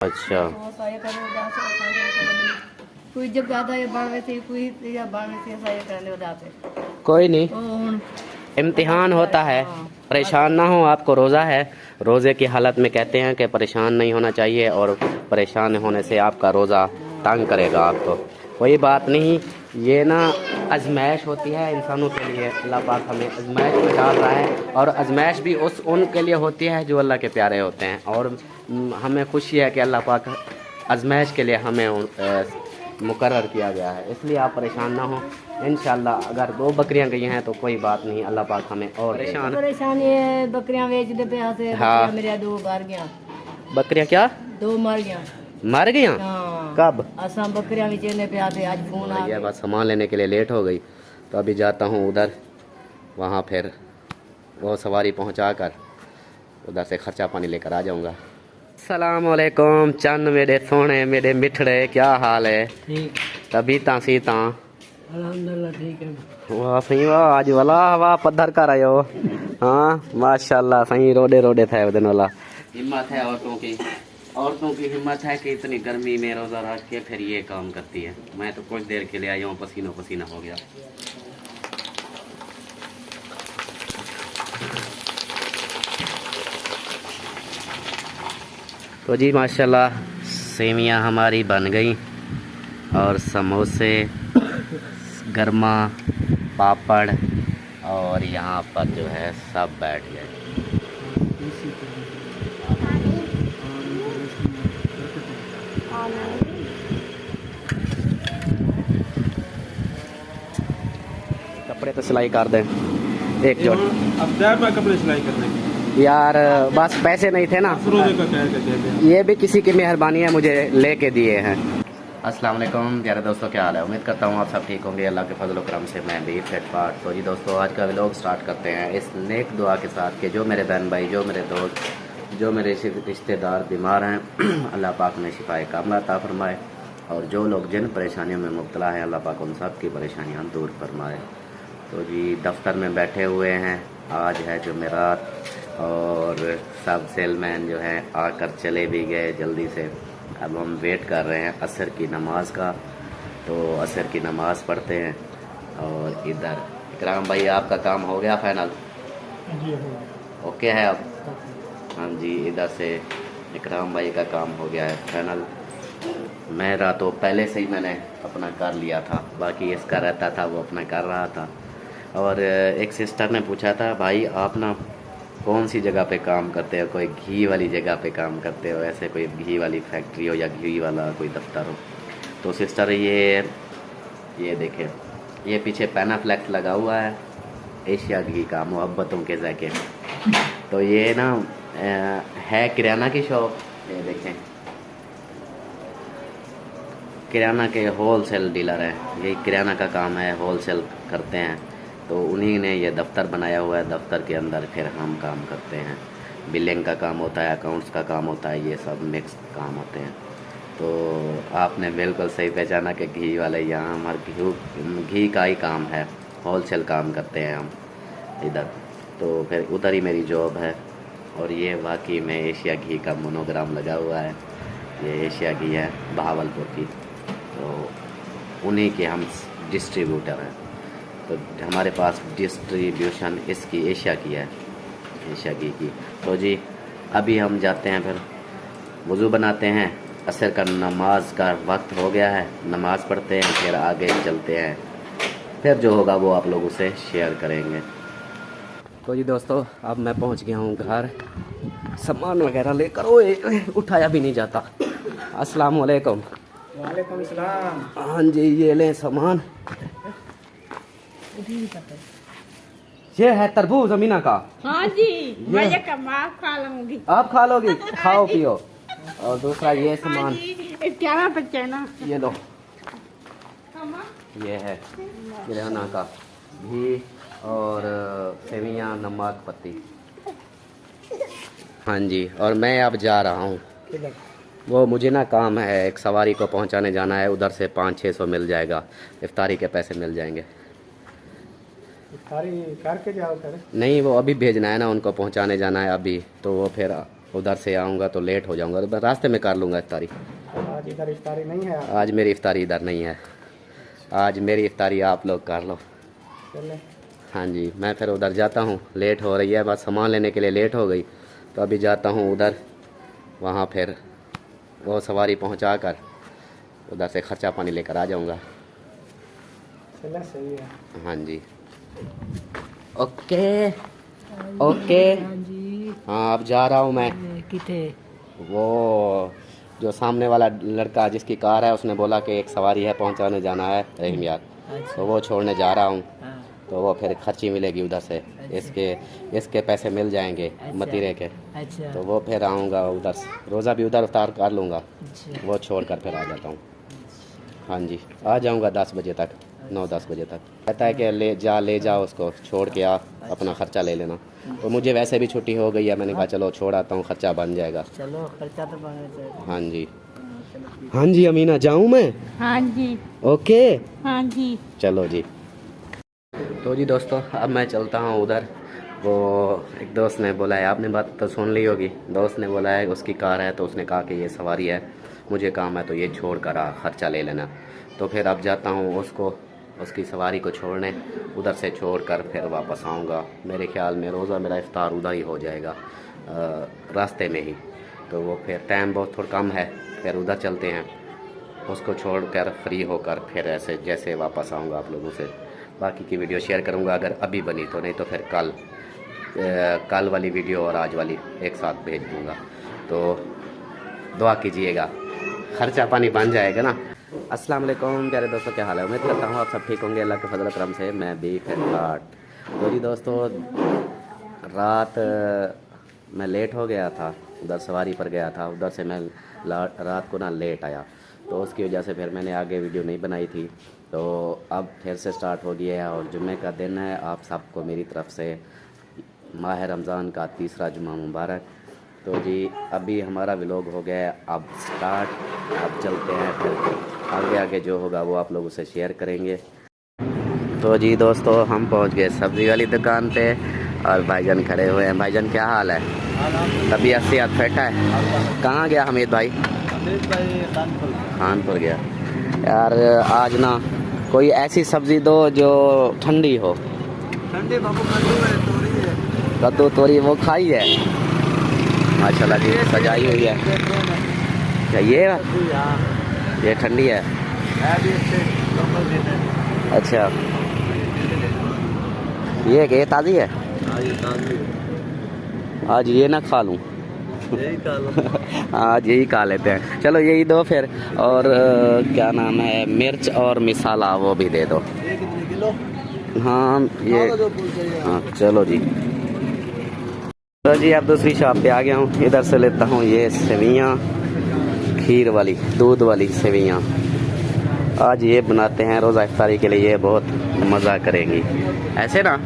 अच्छा कोई जब ज्यादा ये बढ़ थी कोई या बढ़ थी ऐसा ये करने होता है। कोई नहीं, इम्तिहान होता है। परेशान ना हो, आपको रोज़ा है। रोज़े की हालत में कहते हैं कि परेशान नहीं होना चाहिए, और परेशान होने से आपका रोज़ा तंग करेगा आपको। कोई बात नहीं, ये ना आजमाइश होती है इंसानों के लिए। अल्लाह पाक हमें आजमाइश में डाल रहा है, और आजमाइश भी उनके लिए होती है जो अल्लाह के प्यारे होते हैं। और हमें खुशी है कि अल्लाह पाक आजमाइश के लिए हमें मुकर्रर किया गया है, इसलिए आप परेशान ना हो। इंशाल्लाह अगर 2 बकरियां गई हैं तो कोई बात नहीं, अल्लाह पाक हमें और परेशानी है। बकरियां बेच दे पैसे। हाँ, मेरे 2 मर गया। बकरियां क्या 2 मर गया? मर गया? हाँ। कब? असम बकरियां बेचने पे आते, आज फोन आ गया। बस सामान लेने के लिए लेट हो गई, तो अभी जाता हूँ उधर, वहाँ फिर वो सवारी पहुँचा कर उधर से खर्चा पानी लेकर आ जाऊँगा। अस्सलाम वालेकुम चंद मेरे सोने मेरे मिठड़े, क्या हाल है? ठीक। तभी तासी ता अल्हम्दुलिल्लाह ठीक है। वाह सही, वाह आज वाला वाह पत्थर कर आयो। हाँ माशाल्लाह, सही रोडे रोडे थे उदन वाला। हिम्मत है औरतों की हिम्मत है कि इतनी गर्मी में रोज़ा रख के फिर ये काम करती है। मैं तो कुछ देर के लिए आई हूँ, पसीना पसीना हो गया। तो जी माशाल्लाह सेवियाँ हमारी बन गई, और समोसे, गरमा, पापड़, और यहाँ पर जो है सब बैठ गए। कपड़े तो सिलाई कर दें एक जोड़। अब क्या कपड़े सिलाई करने के यार बस पैसे नहीं थे ना, ये भी किसी की मेहरबानी है, मुझे लेके दिए हैं। अस्सलाम वालेकुम प्यारे दोस्तों, क्या हाल है? उम्मीद करता हूँ आप सब ठीक होंगे अल्लाह के फजल करम से। मैं भी फिट फाट। तो जी दोस्तों, आज का व्लॉग स्टार्ट करते हैं इस नेक दुआ के साथ कि जो मेरे बहन भाई, जो मेरे दोस्त, जो मेरे रिश्तेदार बीमार हैं अल्लाह पाक ने शिफाए कामला अता फरमाए, और जो लोग जिन परेशानियों में मुब्तला हैं अल्लाह पाक उन सब की परेशानियाँ दूर फरमाए। तो जी दफ्तर में बैठे हुए हैं, आज है जुमेरात, और सब सेलमैन जो हैं आकर चले भी गए जल्दी से। अब हम वेट कर रहे हैं असर की नमाज का, तो असर की नमाज पढ़ते हैं। और इधर इकराम भाई आपका काम हो गया फाइनल? ओके है अब? हाँ जी, इधर से इकराम भाई का काम हो गया है फाइनल। मेरा तो पहले से ही मैंने अपना कर लिया था, बाकी इसका रहता था वो अपना कर रहा था। और एक सिस्टर ने पूछा था, भाई आप ना कौन सी जगह पे काम करते हो? कोई घी वाली जगह पे काम करते हो, ऐसे कोई घी वाली फैक्ट्री हो या घी वाला कोई दफ्तर हो? तो सिस्टर ये देखें, ये पीछे पैनाफ्लेक्स लगा हुआ है, एशिया घी का, मोहब्बतों के जैके। तो ये ना है किराना की शॉप। ये देखें, किराना के होलसेल डीलर है, यही किराना का काम है, होलसेल करते हैं। तो उन्हीं ने ये दफ़्तर बनाया हुआ है, दफ्तर के अंदर फिर हम काम करते हैं। बिलिंग का काम होता है, अकाउंट्स का काम होता है, ये सब मिक्स काम होते हैं। तो आपने बिल्कुल सही पहचाना कि घी वाले, यहाँ हमारे घी का ही काम है, होलसेल काम करते हैं हम इधर। तो फिर उधर ही मेरी जॉब है। और ये वाकई में एशिया घी का मोनोग्राम लगा हुआ है, ये एशिया घी है बहावलपुर की, तो उन्हीं के हम डिस्ट्रीब्यूटर हैं। तो हमारे पास डिस्ट्रीब्यूशन इसकी एशिया की है, एशिया घी की। तो जी अभी हम जाते हैं, फिर वज़ू बनाते हैं, असर का नमाज का वक्त हो गया है, नमाज़ पढ़ते हैं, फिर आगे चलते हैं, फिर जो होगा वो आप लोगों से शेयर करेंगे। तो जी दोस्तों, अब मैं पहुंच गया हूं घर, सामान वगैरह लेकर। ओए उठाया भी नहीं जाता। अस्सलाम वालेकुम। वालेकुम सलाम। हाँ जी, ये लें सामान। ये है तरबूज अमीना का। हाँ जी, मजे का माफ खा लूंगी। आप खा लोगी? खाओ पियो। और दूसरा ये सामान, क्या बच्चे ना, ये लो, ये है किराना का घी और सेवियाँ, नमक, पत्ती। हाँ जी, और मैं अब जा रहा हूँ, वो मुझे ना काम है, एक सवारी को पहुँचाने जाना है, उधर से 500-600 मिल जाएगा, इफ्तारी के पैसे मिल जाएंगे। इफ्तारी करके जाओ कर? नहीं, वो अभी भेजना है ना, उनको पहुँचाने जाना है अभी, तो वो फिर उधर से आऊँगा तो लेट हो जाऊँगा, तो रास्ते में कर लूँगा इफ्तारी। आज इधर इफ्तारी नहीं है। आज मेरी इफ्तारी इधर नहीं है, आज मेरी इफ्तारी आप लोग कर लो। चले। हाँ जी, मैं फिर उधर जाता हूँ, लेट हो रही है, बस सामान लेने के लिए लेट हो गई, तो अभी जाता हूँ उधर, वहाँ फिर वो सवारी पहुँचा कर उधर से खर्चा पानी लेकर आ जाऊँगा। चले, सही है। हाँ जी, ओके ओके। हाँ अब जा रहा हूँ मैं। किथे वो जो सामने वाला लड़का जिसकी कार है उसने बोला कि एक सवारी है पहुँचाने जाना है रहीम यार, तो वो छोड़ने जा रहा हूँ, तो वो फिर खर्ची मिलेगी उधर से, इसके पैसे मिल जाएंगे मतीरे के। अच्छा। तो वो फिर आऊँगा उधर से, रोज़ा भी उधर उतार कर लूँगा, वो छोड़ कर फिर आ जाता हूँ। हाँ जी, आ जाऊँगा 10 बजे तक, 9-10 बजे तक। कहता है कि ले जाओ उसको, छोड़ के आ, अपना ख़र्चा ले लेना। तो मुझे वैसे भी छुट्टी हो गई है, मैंने कहा चलो छोड़ आता हूँ, खर्चा बन जाएगा। चलो, खर्चा तो बनना चाहिए। हाँ जी, हाँ जी अमीना, जाऊँ मैं? हाँ जी। ओके, हाँ जी। चलो जी। तो जी दोस्तों, अब मैं चलता हूँ उधर। वो एक दोस्त ने बोला है, आपने बात तो सुन ली होगी, दोस्त ने बोला है उसकी कार है, तो उसने कहा कि ये सवारी है, मुझे काम है तो ये छोड़ कर आ, खर्चा ले लेना। तो फिर अब जाता हूँ उसकी सवारी को छोड़ने, उधर से छोड़ कर फिर वापस आऊँगा। मेरे ख्याल में रोज़ा मेरा इफ्तार उधर ही हो जाएगा, रास्ते में ही। तो वो फिर टाइम बहुत थोड़ा कम है, फिर उधर चलते हैं, उसको छोड़कर फ्री होकर फिर ऐसे जैसे वापस आऊँगा आप लोगों से। बाकी की वीडियो शेयर करूँगा अगर अभी बनी तो, नहीं तो फिर कल वाली वीडियो और आज वाली एक साथ भेज दूँगा। तो दुआ कीजिएगा, खर्चा पानी बन जाएगा ना। अस्सलाम वालेकुम प्यारे दोस्तों, क्या हाल है? उम्मीद करता हूँ आप सब ठीक होंगे, अल्लाह के फजल करम से। मैं भी फिट। तो जी दोस्तों, रात मैं लेट हो गया था, उधर सवारी पर गया था, उधर से मैं रात को ना लेट आया, तो उसकी वजह से फिर मैंने आगे वीडियो नहीं बनाई थी। तो अब फिर से स्टार्ट हो गया है और जुम्मे का दिन है। आप सबको मेरी तरफ से माह रमज़ान का तीसरा जुम्मा मुबारक। तो जी अभी हमारा व्लॉग हो गया है अब स्टार्ट, अब चलते हैं, फिर आगे जो होगा वो आप लोगों से शेयर करेंगे। तो जी दोस्तों, हम पहुंच गए सब्ज़ी वाली दुकान पे और भाईजान खड़े हुए हैं। भाईजान क्या हाल है? तबीयत सेहत फिट है? कहाँ गया हमीद भाई? खानपुर गया। यार आज ना कोई ऐसी सब्ज़ी दो जो ठंडी हो। ठंडे बाबू कद्दू तोरी वो खाई है माशाल्लाह जी, सजाई हुई है। क्या ये ठंडी है? अच्छा, ये ताज़ी है? आज ये ना खा लूँ? आज यही खा लेते हैं, चलो यही दो फिर। और क्या नाम है, मिर्च और मिसाला वो भी दे दो। हाँ ये, हाँ चलो जी। तो जी अब दूसरी शॉप पे आ गया हूँ, इधर से लेता हूँ ये सेवियाँ, खीर वाली, दूध वाली सेवियाँ। आज ये बनाते हैं रोज़ा इफ्तारी के लिए, ये बहुत मज़ा करेंगी। ऐसे ना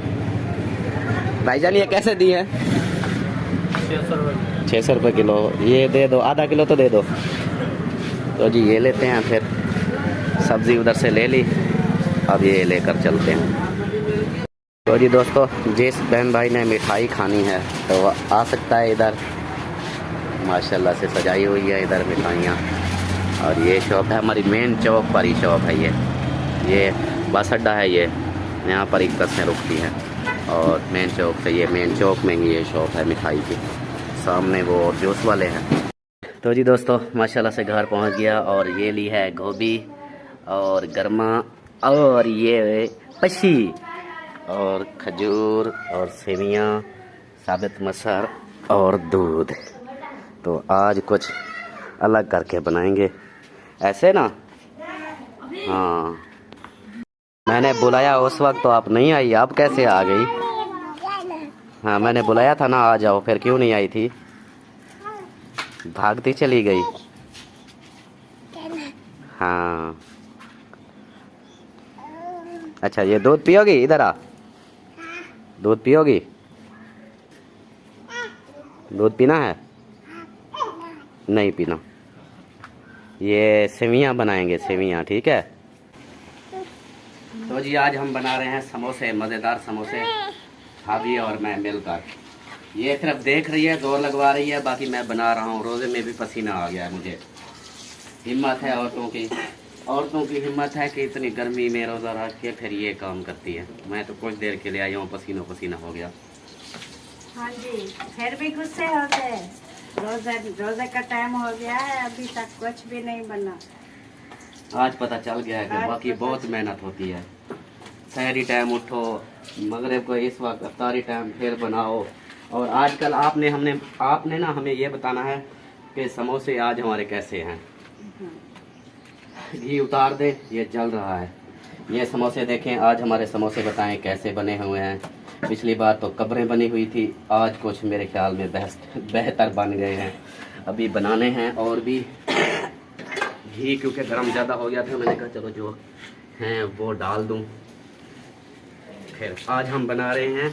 भाईजान, ये कैसे दी है? 600 रुपये किलो। ये दे दो, आधा किलो तो दे दो। तो जी ये लेते हैं, फिर सब्ज़ी उधर से ले ली, अब ये लेकर चलते हैं। तो जी दोस्तों, जिस बहन भाई ने मिठाई खानी है तो वह आ सकता है इधर, माशाल्लाह से सजाई हुई है इधर मिठाइयाँ। और ये शॉप है हमारी मेन चौक पर ही शॉप है ये बस अड्डा है, ये यहाँ पर एक बसें रुकती हैं और मेन चौक से, ये मेन चौक में ही ये शॉप है मिठाई की, सामने वो जूस वाले हैं। तो जी दोस्तों, माशाल्लाह से घर पहुँच गया और ये ली है गोभी और गरमा और ये पशी और खजूर और सेवियाँ, साबित मसर और दूध। तो आज कुछ अलग करके बनाएंगे ऐसे ना। हाँ, मैंने बुलाया उस वक्त तो आप नहीं आई, आप कैसे आ गई? हाँ मैंने बुलाया था ना आ जाओ, फिर क्यों नहीं आई थी? भागती चली गई। हाँ अच्छा, ये दूध पियोगी? इधर आ, दूध पियोगी? दूध पीना है? नहीं पीना। ये सेवियाँ बनाएंगे, सेवियाँ, ठीक है। तो जी आज हम बना रहे हैं समोसे, मज़ेदार समोसे, भाभी और मैं मिलकर। ये सिर्फ देख रही है, जोर लगवा रही है, बाकी मैं बना रहा हूँ। रोज़े में भी पसीना आ गया है मुझे। हिम्मत है औरतों की हिम्मत है कि इतनी गर्मी में रोज़ा रख के फिर ये काम करती है। मैं तो कुछ देर के लिए आई हूँ, पसीना पसीना हो गया। हाँ जी, फिर भी गुस्से हो गए। रोजे का टाइम हो गया है, अभी तक कुछ भी नहीं बना। आज पता चल गया है कि बाकी बहुत मेहनत होती है। सहरी टाइम उठो, मगरिब को इस वक्त अफ्तारी टाइम फिर बनाओ। और आजकल आपने ना हमें ये बताना है कि समोसे आज हमारे कैसे हैं। घी उतार दे, ये जल रहा है। ये समोसे देखें, आज हमारे समोसे बताएं कैसे बने हुए हैं। पिछली बार तो कब्रें बनी हुई थी, आज कुछ मेरे ख्याल में बेहतर बन गए हैं। अभी बनाने हैं और भी। घी क्योंकि गर्म ज़्यादा हो गया था, मैंने कहा चलो जो हैं वो डाल दूं। फिर आज हम बना रहे हैं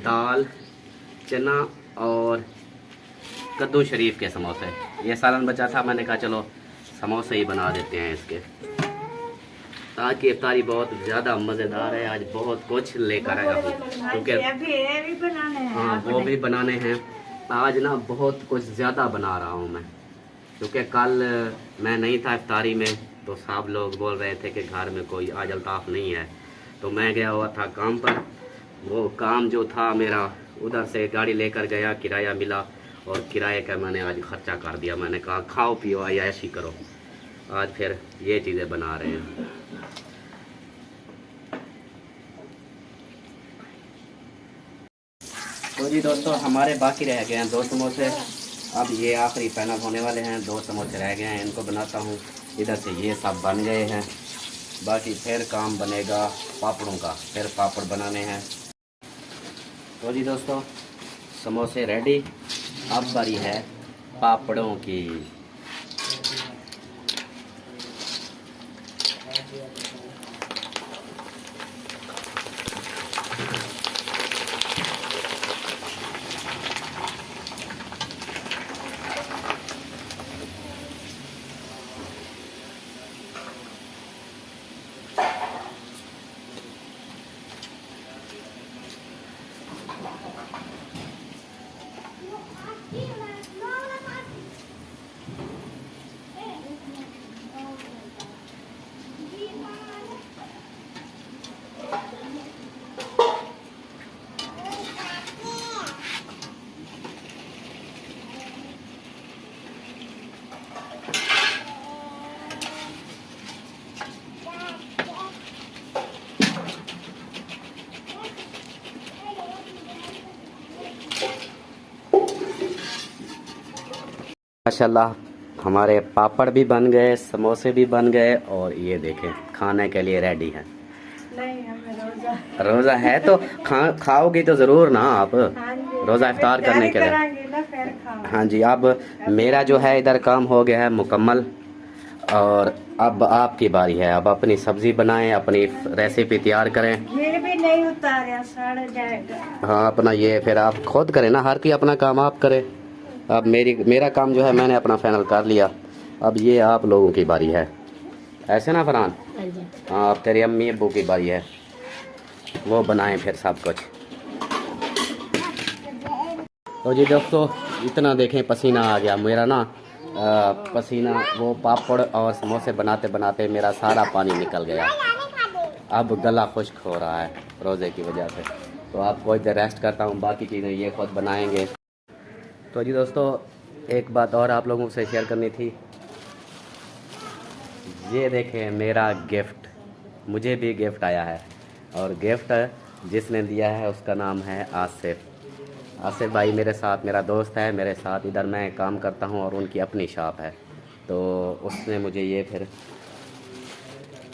दाल, चना और कद्दू शरीफ के समोसे। ये सालन बचा था, मैंने कहा चलो समोसे ही बना देते हैं इसके। आज की इफ्तारी बहुत ज़्यादा मज़ेदार है। आज बहुत कुछ लेकर आया हूँ क्योंकि हाँ वो भी बनाने हैं। आज ना बहुत कुछ ज़्यादा बना रहा हूँ मैं, क्योंकि कल मैं नहीं था इफ्तारी में, तो सब लोग बोल रहे थे कि घर में कोई आज अल्ताफ़ नहीं है। तो मैं गया हुआ था काम पर। वो काम जो था मेरा, उधर से गाड़ी लेकर गया, किराया मिला और किराए का मैंने आज खर्चा कर दिया। मैंने कहा खाओ पियो ऐश ही करो। आज फिर ये चीज़ें बना रहे हैं। तो जी दोस्तों, हमारे बाकी रह गए हैं 2 समोसे। अब ये आखिरी फाइनल होने वाले हैं। 2 समोसे रह गए हैं, इनको बनाता हूँ। इधर से ये सब बन गए हैं, बाकी फिर काम बनेगा पापड़ों का। फिर पापड़ बनाने हैं। तो जी दोस्तों, समोसे रेडी। अब बारी है पापड़ों की। माशाल्लाह हमारे पापड़ भी बन गए, समोसे भी बन गए और ये देखें खाने के लिए रेडी है। नहीं, हमें रोज़ा है तो खाओगी तो ज़रूर ना आप। रोज़ा इफ्तार करने के लिए हाँ जी। अब मेरा जो है इधर काम हो गया है मुकम्मल और अब आपकी बारी है। अब अपनी सब्जी बनाएं, अपनी रेसिपी तैयार करें। ये भी नहीं उतारा, सड़ जाएगा। हाँ, अपना ये फिर आप खुद करें ना, हर की अपना काम आप करें। अब मेरा काम जो है मैंने अपना फाइनल कर लिया। अब ये आप लोगों की बारी है, ऐसे ना फरहान? हाँ, अब तेरी अम्मी अब्बू की बारी है, वो बनाएं फिर सब कुछ। तो जी दोस्तों, इतना देखें पसीना आ गया मेरा ना। पसीना वो पापड़ और समोसे बनाते बनाते मेरा सारा पानी निकल गया। अब गला खुश्क हो रहा है रोज़े की वजह से। तो आप कुछ देर रेस्ट करता हूँ, बाकी चीज़ें ये खुद बनाएंगे। तो जी दोस्तों, एक बात और आप लोगों से शेयर करनी थी। ये देखें मेरा गिफ्ट, मुझे भी गिफ्ट आया है और गिफ्ट जिसने दिया है उसका नाम है आसिफ। आसिफ भाई मेरे साथ, मेरा दोस्त है, मेरे साथ इधर मैं काम करता हूँ और उनकी अपनी शॉप है। तो उसने मुझे ये फिर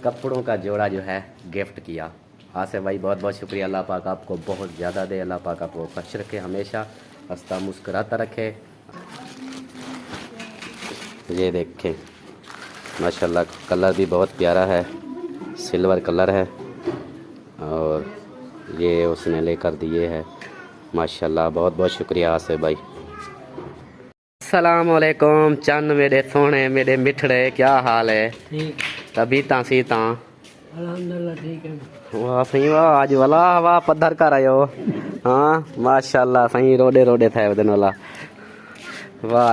कपड़ों का जोड़ा जो है गिफ्ट किया। आसिफ भाई बहुत बहुत शुक्रिया। अल्लाह पाक आपको बहुत ज़्यादा दे, अल्लाह पाक आपको खुश रखे, हमेशा हंसता मुस्कुराता रखे। ये देखें माशाल्लाह, कलर भी बहुत प्यारा है, सिल्वर कलर है और ये उसने लेकर दिए है। माशाल्लाह बहुत बहुत शुक्रिया आसिफ भाई। अस्सलाम वालेकुम चंद मेरे सोने, मेरे मिठड़े, क्या हाल है? ठीक। तभी सी अल्हम्दुलिल्लाह ठीक है। वाह सही वाह आज वाला वाह पत्थर कर रहे हो। हाँ माशाल्लाह सही रोडे रोडे थे दिन वाला। वाह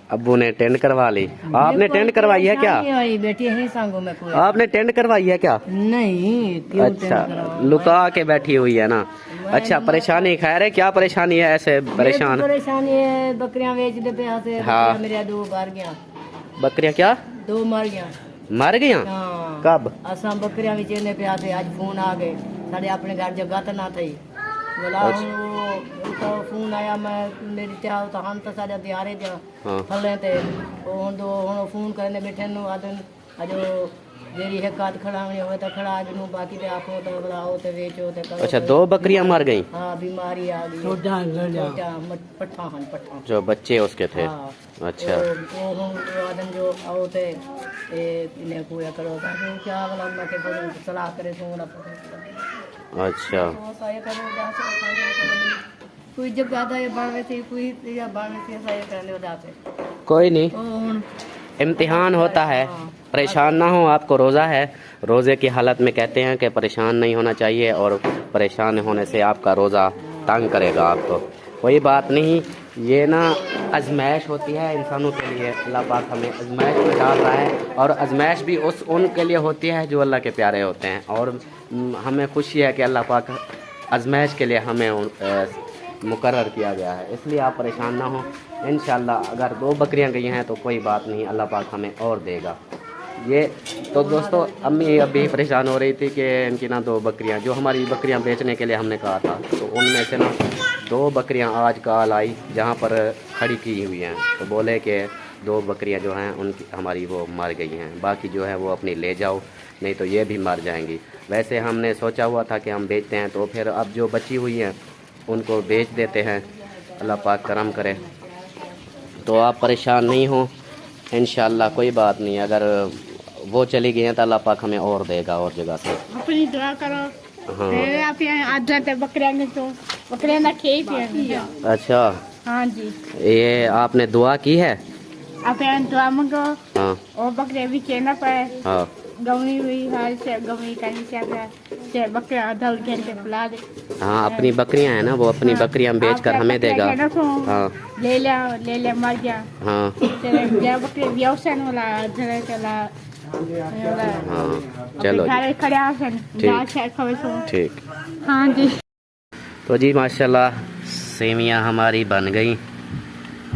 अब्बू ने टेंट करवा ली। आपने टेंट करवाई है क्या? बेटी है सांगो में कोई आपने टेंट करवाई है क्या? नहीं, क्यों अच्छा लुका के बैठी हुई है ना। अच्छा परेशानी खैर है, क्या परेशानी है ऐसे परेशान? परेशानी है बकरियां बेच दे पे यहाँ से। हाँ। मेरे 2 मर गया। बकरियां क्या 2 मर गया। मर गया? हाँ। कब? असा बकरियां भी चेने पे आते आज फोन आ गए साढ़े अपने घर जगह तो ना थी बोला तो फोन आया मैं मेरी चाह तो हम तो सारे दिहारे जा हाँ। फले थे हुन फोन करने बैठे नु आदन अजो जेरी है काद खड़ावनी होवे तो खड़ा नु बाकी ते आपो तो बुलाओ ते बेचो ते करो। अच्छा 2 बकरियां मर गई। हाँ बीमारी आ गई। छोटा पट्ठा हन पट्ठा जो बच्चे उसके थे। हाँ। अच्छा वो आदन जो आओ ते इन्हें पूरा करो ताकि क्या वाला मैं के बोल सलाह करे सोना अच्छा कोई जब ज्यादा ये बढ़वे थे कोई या बढ़वे थे ऐसा ये करने हो जाते। कोई नहीं इम्तिहान होता है। परेशान ना हो, आपको रोज़ा है। रोज़े की हालत में कहते हैं कि परेशान नहीं होना चाहिए और परेशान होने से आपका रोज़ा तंग करेगा आपको। कोई बात नहीं, ये ना आजमाइश होती है इंसानों के लिए। अल्लाह पाक हमें आजमाइश में डाल रहा है और आजमाइश भी उनके लिए होती है जो अल्लाह के प्यारे होते हैं। और हमें खुशी है कि अल्लाह पाक आजमाइश के लिए हमें मुकर्रर किया गया है, इसलिए आप परेशान ना हो। इंशाल्लाह अगर 2 बकरियां गई हैं तो कोई बात नहीं, अल्लाह पाक हमें और देगा। ये तो दोस्तों अम्मी अभी परेशान हो रही थी कि इनकी ना 2 बकरियां जो हमारी बकरियां बेचने के लिए हमने कहा था तो उनमें से ना 2 बकरियां आज कल आई जहां पर खड़ी की हुई हैं। तो बोले कि 2 बकरियां जो हैं उनकी हमारी वो मर गई हैं, बाकी जो है वो अपनी ले जाओ नहीं तो ये भी मर जाएंगी। वैसे हमने सोचा हुआ था कि हम बेचते हैं तो फिर अब जो बची हुई हैं उनको बेच देते हैं। अल्लाह पाक करम करे तो आप परेशान नहीं हो इंशाल्लाह, कोई बात नहीं। अगर वो चली गई हैं तो अल्लाह पाक हमें और देगा और जगह से। अपनी दुआ करो। हाँ आप यहाँ आज जाते बकरियां ने तो बकरियां ना खेत है। अच्छा हाँ जी ये आपने दुआ की है? आप यहाँ दुआ मांगो हाँ और बकरे भी चेना पाए। हाँ गवनी हुई हाल से गवनी करनी चाहिए बकरियां धल घेर के फुला दे। हाँ अपनी बकरियां हैं ना वो अपनी बकरियां बेच कर हमें देगा। हाँ ले ले मर गया। हाँ बकरी व्यवसाय वाला हाँ चलो ठीक। हाँ जी तो जी माशाल्लाह सेमियां हमारी बन गई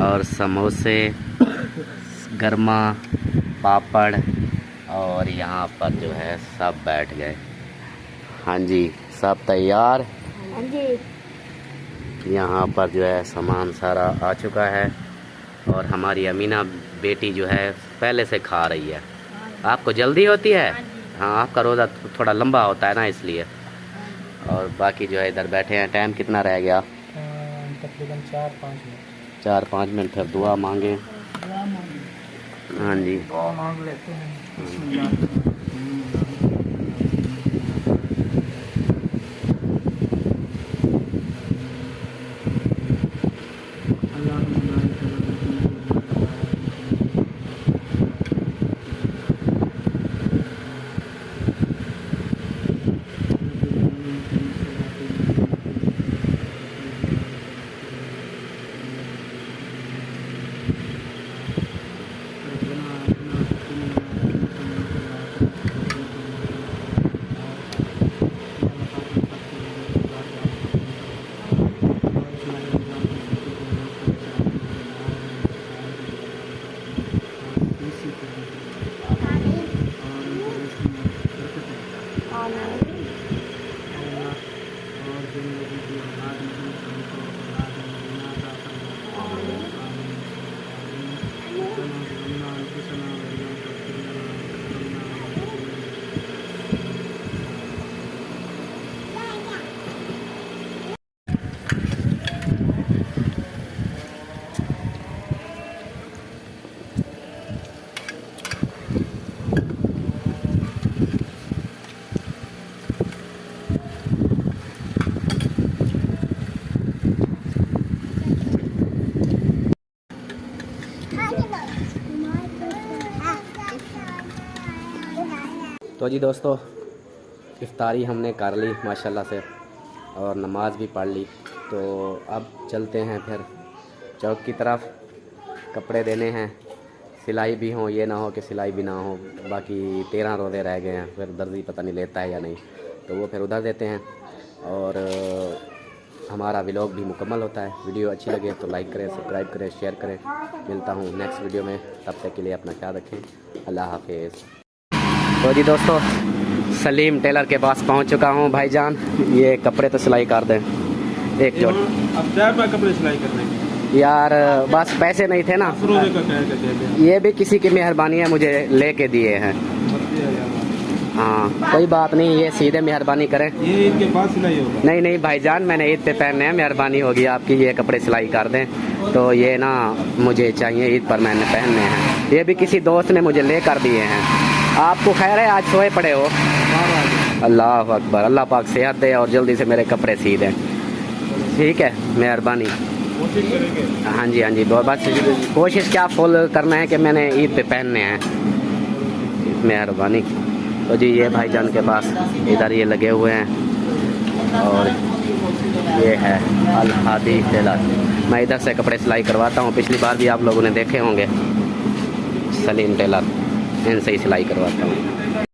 और समोसे गर्मा पापड़ और यहाँ पर जो है सब बैठ गए। हाँ जी सब तैयार। हाँ जी यहाँ पर जो है सामान सारा आ चुका है और हमारी अमीना बेटी जो है पहले से खा रही है। आपको जल्दी होती है? हाँ आपका रोज़ा थोड़ा लंबा होता है ना इसलिए। और बाकी जो है इधर बैठे हैं। टाइम कितना रह गया? तकरीबन 4-5 मिनट। 4-5 मिनट फिर दुआ मांगे। हाँ जी मांग लेते हैं। तो जी दोस्तों, इफ्तारी हमने कर ली माशाल्लाह से और नमाज भी पढ़ ली। तो अब चलते हैं फिर चौक की तरफ, कपड़े देने हैं, सिलाई भी हो, ये ना हो कि सिलाई भी ना हो। बाकी 13 रोज़े रह गए हैं, फिर दर्जी पता नहीं लेता है या नहीं, तो वो फिर उधर देते हैं। और हमारा व्लॉग भी मुकम्मल होता है। वीडियो अच्छी लगे तो लाइक करें, सब्सक्राइब करें, शेयर करें। मिलता हूँ नेक्स्ट वीडियो में, तब तक के लिए अपना ख्याल रखें। अल्लाह हाफिज़। तो जी दोस्तों, सलीम टेलर के पास पहुँच चुका हूँ भाईजान। ये कपड़े तो सिलाई कर दें एक जोड़। अब क्या कपड़े सिलाई करने की यार बस पैसे नहीं थे ना, रोजे का क्या कहते हैं? ये भी किसी की मेहरबानी है, मुझे लेके दिए हैं। हाँ कोई बात नहीं, ये सीधे मेहरबानी करें। ये ईद के बाद सिलाई होगा? नहीं नहीं भाईजान, मैंने ईद पे पहनने हैं, मेहरबानी होगी आपकी, ये कपड़े सिलाई कर दें। तो ये ना मुझे चाहिए, ईद पर मैंने पहनने हैं। ये भी किसी दोस्त ने मुझे ले कर दिए हैं। आपको खैर है, आज सोए पड़े हो? अल्लाह अकबर, अल्लाह पाक सेहत दे और जल्दी से मेरे कपड़े सी दें। ठीक है, मेहरबानी। हाँ जी हाँ जी, बस कोशिश क्या फुल करना है कि मैंने ईद पे पहनने हैं, मेहरबानी। तो जी ये भाईजान के पास इधर ये लगे हुए हैं और ये है अल हादी टेलर। मैं इधर से कपड़े सिलाई करवाता हूँ, पिछली बार भी आप लोगों ने देखे होंगे। सलीम टेलर, इनसे ही सिलाई करवाता हूँ।